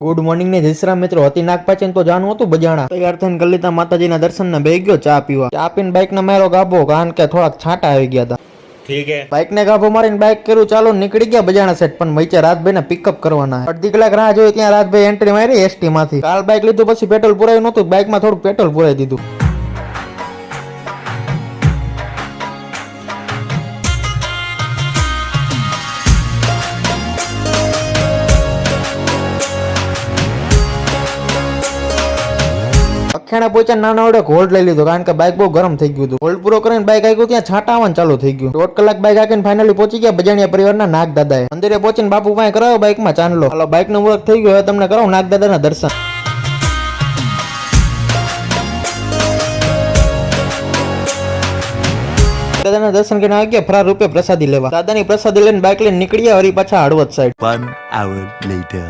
Good morning ને જય શ્રી રામ મિત્રો. હતી નાગપાચન તો જાણવું હતું બજાણા. તૈયાર થઈને ગલીતા માતાજીના દર્શન બે ગયો ચા પીવા. ચા પીને બાઇક ને મારો ગાભો, કારણ કે થોડાક છાંટા આવી ગયા હતા. ઠીક હે. બાઇક ને ગાભો મારીને બાઇક કર્યું ચાલો, નીકળી ગયા બજાણા સેટ. પણ વચ્ચે રાતભાઈ ને પિકઅપ કરવાના. અડધી કલાક રાહ જોઈ, ત્યાં રાતભાઈ એન્ટ્રી મારી એસટી માંથી. કાલ બાઇક લીધું પછી પેટ્રોલ પુરાયું નતું, બાઇક માં થોડું પેટ્રોલ પુરાઈ દીધું. અખાણા પહોંચ્યા, નાના ઓડે હોલ્ડ લઈ લીધો, કારણ કે બાઇક બહુ ગરમ થઈ ગયું હતું. હોલ્ડ પૂરો કરીને બાઇક આવ્યું, ત્યાં છાંટા આવવાનું ચાલુ થઈ ગયું. 1.5 કલાક બાઇક આકીને ફાઇનલી પહોંચી ગયા બજાણિયા પરિવારના નાગ દાદાએ. અંદરે પહોંચીને બાપુ પાસે કરાયો બાઇકમાં ચાંદલો. હાલો, બાઇક નું મુહૂર્ત થઈ ગયું, હવે તમને કરાવું નાગ દાદાના દર્શન. દાદાના દર્શન કરીને આવી ગયા ફરાર રૂપે પ્રસાદી લેવા. દાદાની પ્રસાદી લઈને બાઇક લઈને નીકળ્યા, વળી પાછા હળવદ સાઈડ. 1 hour later.